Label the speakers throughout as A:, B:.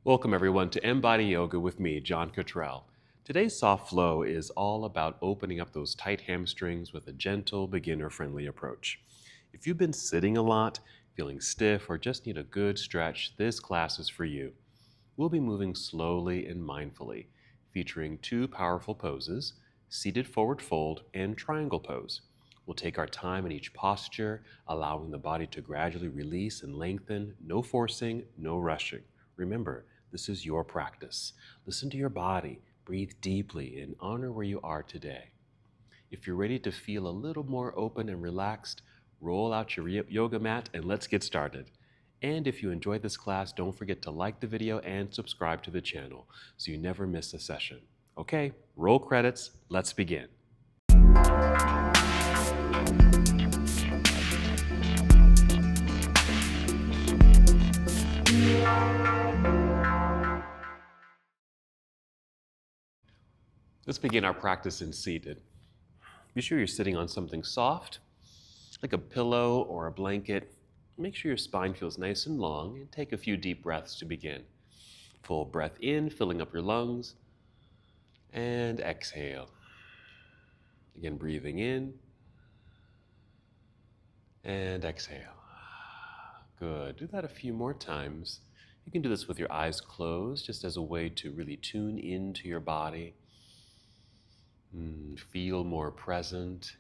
A: Welcome everyone to MBODY Yoga with me, John Cottrell. Today's soft flow is all about opening up those tight hamstrings with a gentle, beginner-friendly approach. If you've been sitting a lot, feeling stiff, or just need a good stretch, this class is for you. We'll be moving slowly and mindfully, featuring two powerful poses, seated forward fold and triangle pose. We'll take our time in each posture, allowing the body to gradually release and lengthen, no forcing, no rushing. Remember, this is your practice. Listen to your body, breathe deeply, and honor where you are today. If you're ready to feel a little more open and relaxed, roll out your yoga mat and let's get started. And if you enjoyed this class, don't forget to like the video and subscribe to the channel so you never miss a session. Okay, roll credits, let's begin. Let's begin our practice in seated. Be sure you're sitting on something soft, like a pillow or a blanket. Make sure your spine feels nice and long, and take a few deep breaths to begin. Full breath in, filling up your lungs, and exhale. Again, breathing in, and exhale. Good. Do that a few more times. You can do this with your eyes closed, just as a way to really tune into your body. Feel more present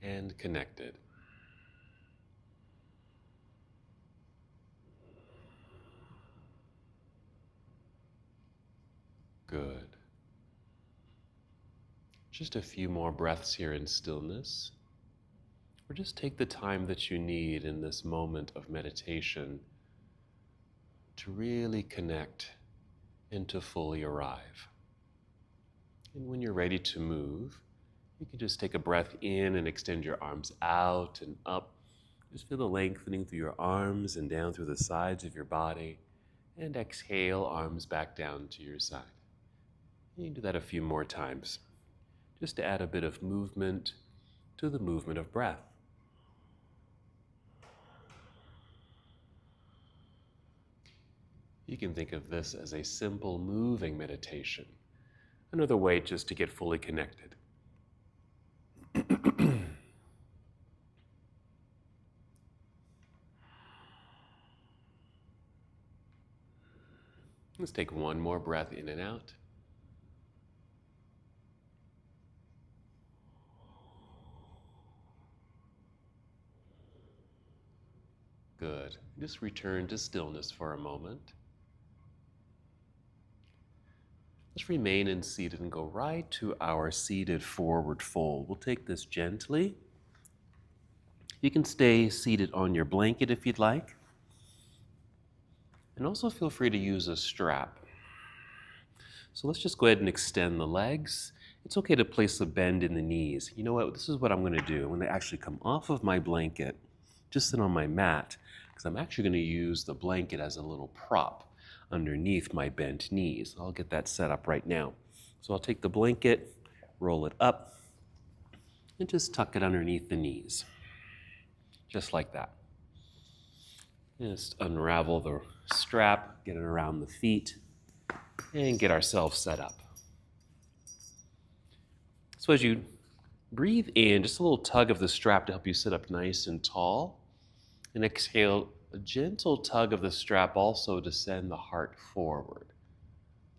A: and connected. Good. Just a few more breaths here in stillness. Or just take the time that you need in this moment of meditation to really connect and to fully arrive. And when you're ready to move, you can just take a breath in and extend your arms out and up. Just feel the lengthening through your arms and down through the sides of your body. And exhale, arms back down to your side. You can do that a few more times, just to add a bit of movement to the movement of breath. You can think of this as a simple moving meditation. Another way just to get fully connected. Let's take one more breath in and out. Good. Just return to stillness for a moment. Let's remain in seated and go right to our seated forward fold. We'll take this gently. You can stay seated on your blanket if you'd like. And also feel free to use a strap. So let's just go ahead and extend the legs. It's okay to place a bend in the knees. You know what? This is what I'm going to do. I'm going to actually come off of my blanket, just sit on my mat, because I'm actually going to use the blanket as a little prop underneath my bent knees. I'll get that set up right now. So I'll take the blanket, roll it up, and just tuck it underneath the knees. Just like that. Just unravel the strap, get it around the feet, and get ourselves set up. So as you breathe in, just a little tug of the strap to help you sit up nice and tall. And exhale, a gentle tug of the strap also to send the heart forward.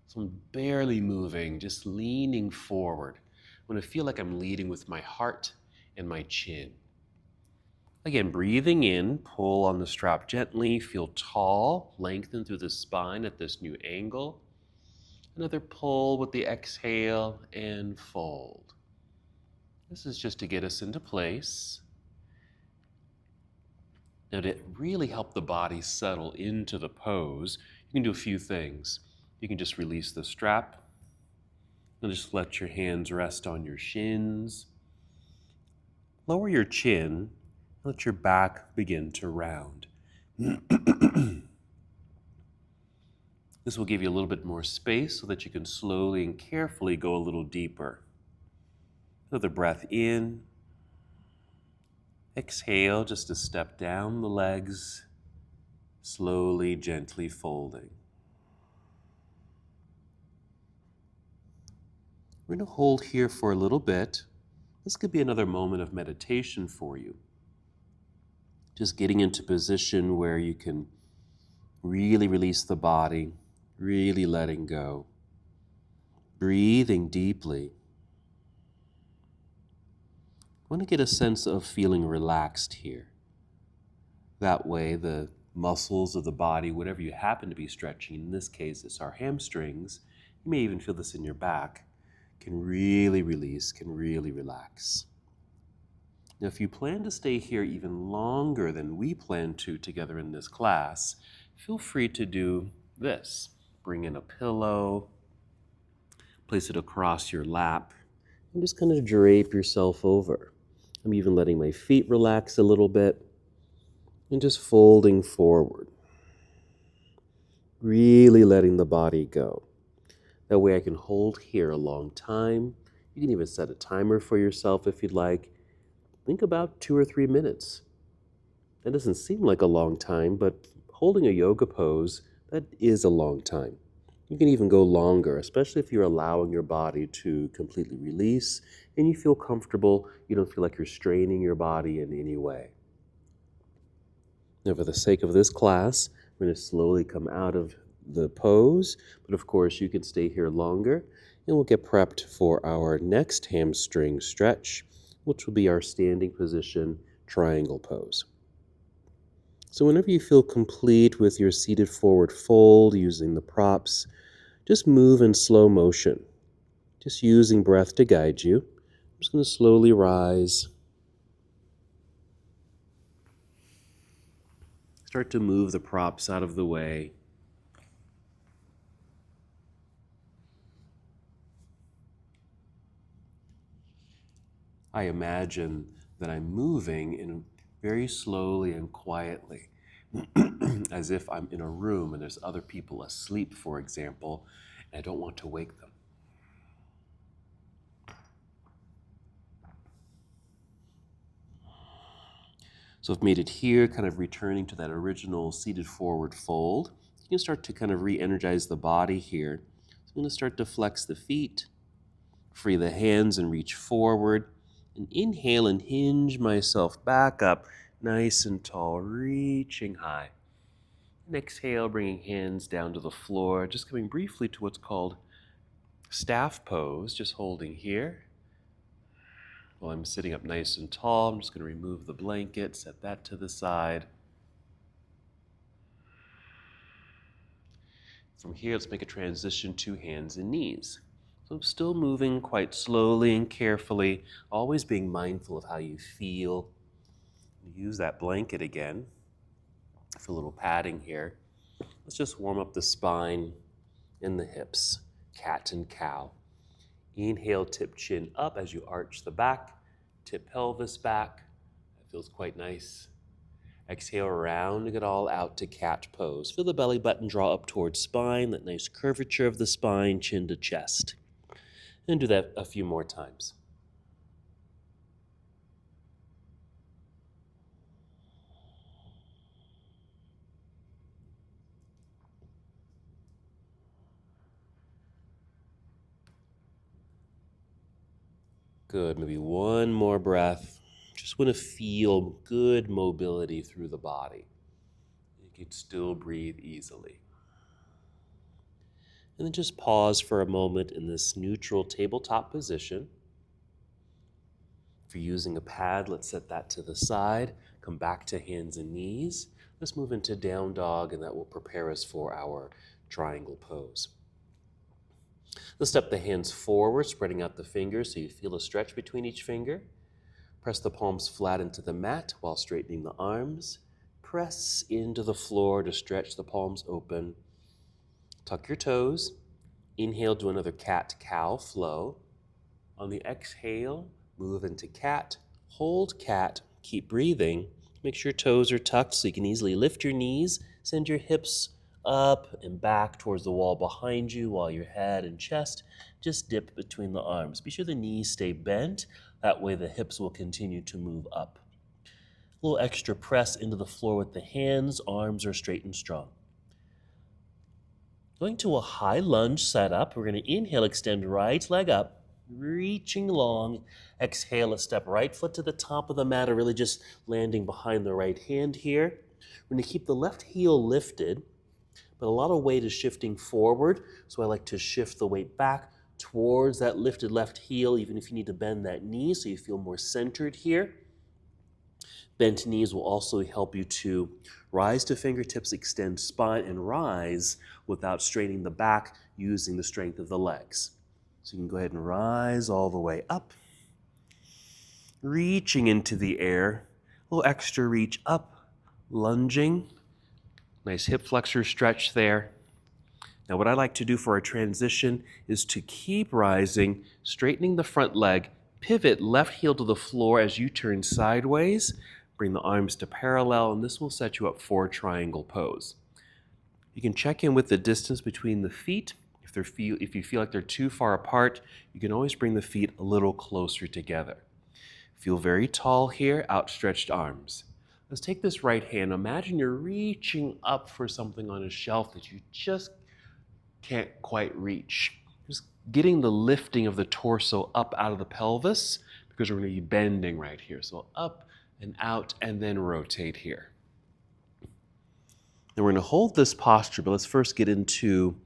A: So I'm barely moving, just leaning forward. I'm going to feel like I'm leading with my heart and my chin. Again, breathing in, pull on the strap gently, feel tall, lengthen through the spine at this new angle. Another pull with the exhale and fold. This is just to get us into place. Now to really help the body settle into the pose, you can do a few things. You can just release the strap and just let your hands rest on your shins. Lower your chin, let your back begin to round. This will give you a little bit more space so that you can slowly and carefully go a little deeper. Another breath in. Exhale just to step down the legs, slowly, gently folding. We're going to hold here for a little bit. This could be another moment of meditation for you. Just getting into position where you can really release the body, really letting go. Breathing deeply. I want to get a sense of feeling relaxed here. That way, the muscles of the body, whatever you happen to be stretching, in this case it's our hamstrings, you may even feel this in your back, can really release, can really relax. Now, if you plan to stay here even longer than we plan to together in this class, feel free to do this. Bring in a pillow, place it across your lap, and just kind of drape yourself over. I'm even letting my feet relax a little bit and just folding forward. Really letting the body go. That way I can hold here a long time. You can even set a timer for yourself if you'd like. Think about 2 or 3 minutes. That doesn't seem like a long time, but holding a yoga pose, that is a long time. You can even go longer, especially if you're allowing your body to completely release and you feel comfortable. You don't feel like you're straining your body in any way. Now, for the sake of this class, we're going to slowly come out of the pose, but of course you can stay here longer, and we'll get prepped for our next hamstring stretch, which will be our standing position triangle pose. So whenever you feel complete with your seated forward fold using the props, just move in slow motion, just using breath to guide you. I'm just going to slowly rise. Start to move the props out of the way. I imagine that I'm moving in very slowly and quietly, as if I'm in a room and there's other people asleep, for example, and I don't want to wake them. So I've made it here, kind of returning to that original seated forward fold. You can start to kind of re-energize the body here. So I'm going to start to flex the feet, free the hands and reach forward, and inhale and hinge myself back up, nice and tall, reaching high. And exhale, bringing hands down to the floor, just coming briefly to what's called staff pose, just holding here. While I'm sitting up nice and tall, I'm just going to remove the blanket, set that to the side. From here, let's make a transition to hands and knees. So I'm still moving quite slowly and carefully, always being mindful of how you feel. Use that blanket again for a little padding here. Let's just warm up the spine and the hips, cat and cow. Inhale, tip chin up as you arch the back, tip pelvis back. That feels quite nice. Exhale, rounding it all out to cat pose. Feel the belly button draw up towards spine, that nice curvature of the spine, chin to chest. And do that a few more times. Good, maybe one more breath. Just want to feel good mobility through the body. You can still breathe easily. And then just pause for a moment in this neutral tabletop position. If you're using a pad, let's set that to the side. Come back to hands and knees. Let's move into down dog, and that will prepare us for our triangle pose. Let's step the hands forward, spreading out the fingers so you feel a stretch between each finger. Press the palms flat into the mat while straightening the arms. Press into the floor to stretch the palms open. Tuck your toes. Inhale, do another cat-cow flow. On the exhale, move into cat. Hold cat. Keep breathing. Make sure your toes are tucked so you can easily lift your knees. Send your hips up and back towards the wall behind you while your head and chest just dip between the arms. Be sure the knees stay bent. That way the hips will continue to move up. A little extra press into the floor with the hands. Arms are straight and strong. Going to a high lunge setup. We're going to inhale, extend right leg up.
B: Reaching long. Exhale, a step right foot to the top of the mat, or really just landing behind the right hand here. We're going to keep the left heel lifted, but a lot of weight is shifting forward, so I like to shift the weight back towards that lifted left heel, even if you need to bend that knee so you feel more centered here. Bent knees will also help you to rise to fingertips, extend spine, and rise without straining the back using the strength of the legs. So you can go ahead and rise all the way up, reaching into the air, a little extra reach up, lunging. Nice hip flexor stretch there. Now what I like to do for a transition is to keep rising, straightening the front leg, pivot left heel to the floor as you turn sideways, bring the arms to parallel, and this will set you up for triangle pose. You can check in with the distance between the feet. If you feel like they're too far apart, you can always bring the feet a little closer together. Feel very tall here, outstretched arms. Let's take this right hand. Imagine you're reaching up for something on a shelf that you just can't quite reach. Just getting the lifting of the torso up out of the pelvis, because we're going to be bending right here. So up and out, and then rotate here. And we're going to hold this posture, but let's first get into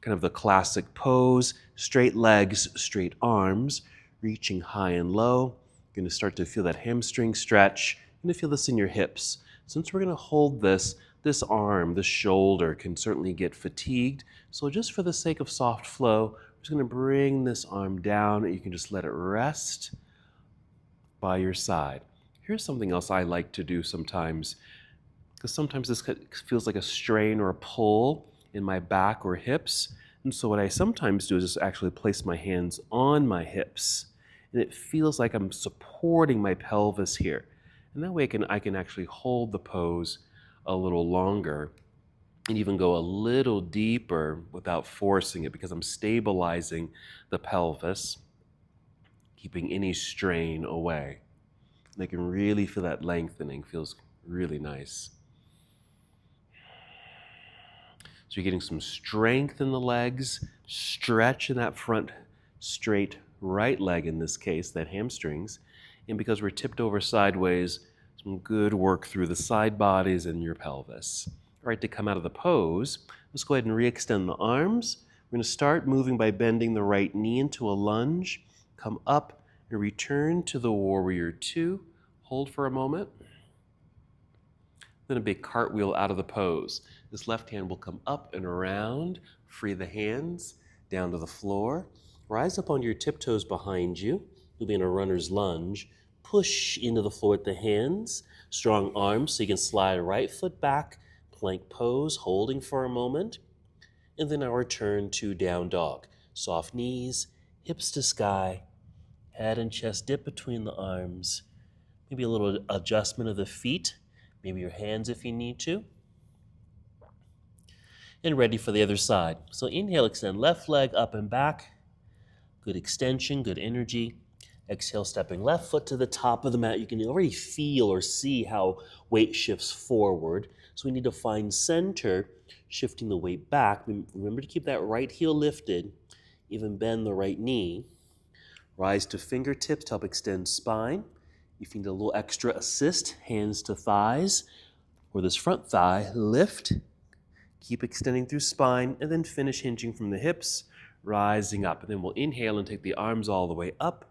B: kind of the classic pose. Straight legs, straight arms, reaching high and low. You're going to start to feel that hamstring stretch. You're going to feel this in your hips. Since we're going to hold this arm, this shoulder can certainly get fatigued. So just for the sake of soft flow, we're just going to bring this arm down. You can just let it rest by your side. Here's something else I like to do sometimes, because sometimes this feels like a strain or a pull in my back or hips. And so what I sometimes do is just actually place my hands on my hips. And it feels like I'm supporting my pelvis here. And that way I can actually hold the pose a little longer and even go a little deeper without forcing it, because I'm stabilizing the pelvis, keeping any strain away. And I can really feel that lengthening. Feels really nice. So you're getting some strength in the legs, stretch in that front straight right leg in this case, that hamstrings. And because we're tipped over sideways, some good work through the side bodies and your pelvis. All right, to come out of the pose, let's go ahead and re-extend the arms. We're going to start moving by bending the right knee into a lunge, come up and return to the warrior two. Hold for a moment. Then a big cartwheel out of the pose. This left hand will come up and around, free the hands, down to the floor. Rise up on your tiptoes behind you. You'll be in a runner's lunge. Push into the floor with the hands. Strong arms so you can slide right foot back. Plank pose, holding for a moment. And then our return to down dog. Soft knees, hips to sky. Head and chest dip between the arms. Maybe a little adjustment of the feet. Maybe your hands if you need to. And ready for the other side. So inhale, extend left leg up and back. Good extension, good energy. Exhale, stepping left foot to the top of the mat. You can already feel or see how weight shifts forward. So we need to find center, shifting the weight back. Remember to keep that right heel lifted. Even bend the right knee. Rise to fingertips to help extend spine. If you need a little extra assist, hands to thighs, or this front thigh, lift. Keep extending through spine, and then finish hinging from the hips, rising up. And then we'll inhale and take the arms all the way up.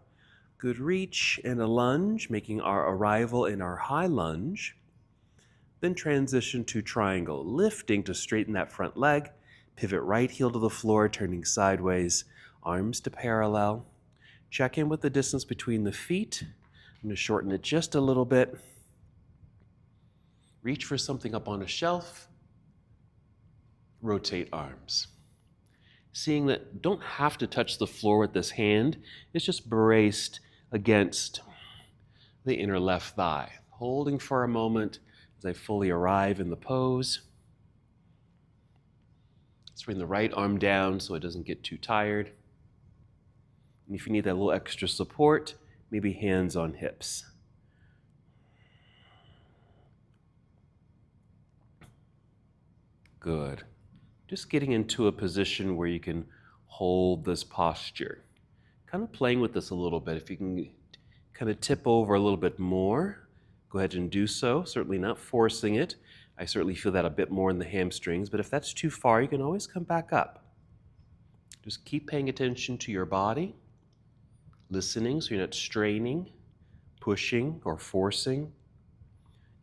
B: Good reach and a lunge, making our arrival in our high lunge. Then transition to triangle, lifting to straighten that front leg. Pivot right heel to the floor, turning sideways, arms to parallel. Check in with the distance between the feet. I'm going to shorten it just a little bit. Reach for something up on a shelf. Rotate arms. Seeing that don't have to touch the floor with this hand, it's just braced against the inner left thigh. Holding for a moment as I fully arrive in the pose. Let's bring the right arm down so it doesn't get too tired. And if you need that little extra support, maybe hands on hips. Good. Just getting into a position where you can hold this posture. kind of playing with this a little bit. If you can kind of tip over a little bit more, go ahead and do so. Certainly not forcing it. I certainly feel that a bit more in the hamstrings, but if that's too far, you can always come back up. Just keep paying attention to your body, listening so you're not straining, pushing, or forcing,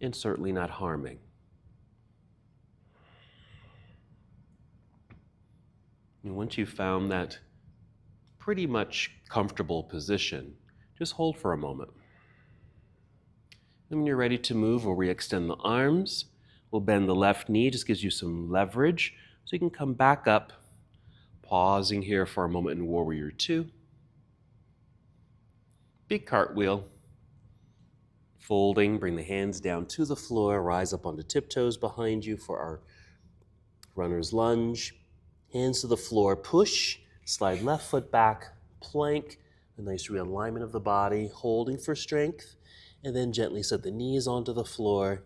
B: and certainly not harming. And once you've found that pretty much comfortable position, just hold for a moment. And when you're ready to move, we'll re-extend the arms. We'll bend the left knee, just gives you some leverage, so you can come back up, pausing here for a moment in Warrior Two. Big cartwheel. Folding, bring the hands down to the floor, rise up onto tiptoes behind you for our runner's lunge. Hands to the floor, push, slide left foot back, plank, a nice realignment of the body, holding for strength, and then gently set the knees onto the floor.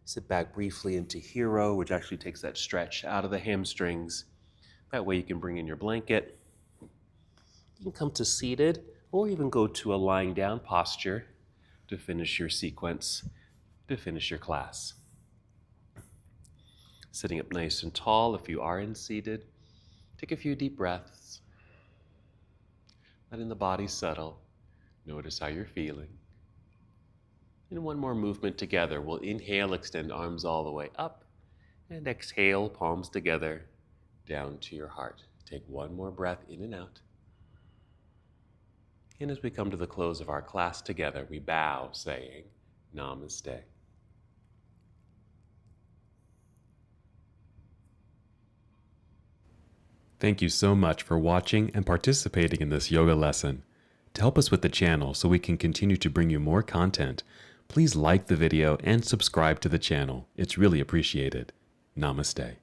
B: Sit back briefly into hero, which actually takes that stretch out of the hamstrings. That way you can bring in your blanket. You can come to seated, or even go to a lying down posture to finish your sequence, to finish your class. Sitting up nice and tall if you are in seated. Take a few deep breaths. Letting the body settle. Notice how you're feeling. And one more movement together. We'll inhale, extend arms all the way up, and exhale, palms together, down to your heart. Take one more breath in and out. And as we come to the close of our class together, we bow, saying, Namaste.
A: Thank you so much for watching and participating in this yoga lesson. To help us with the channel so we can continue to bring you more content, please like the video and subscribe to the channel. It's really appreciated. Namaste.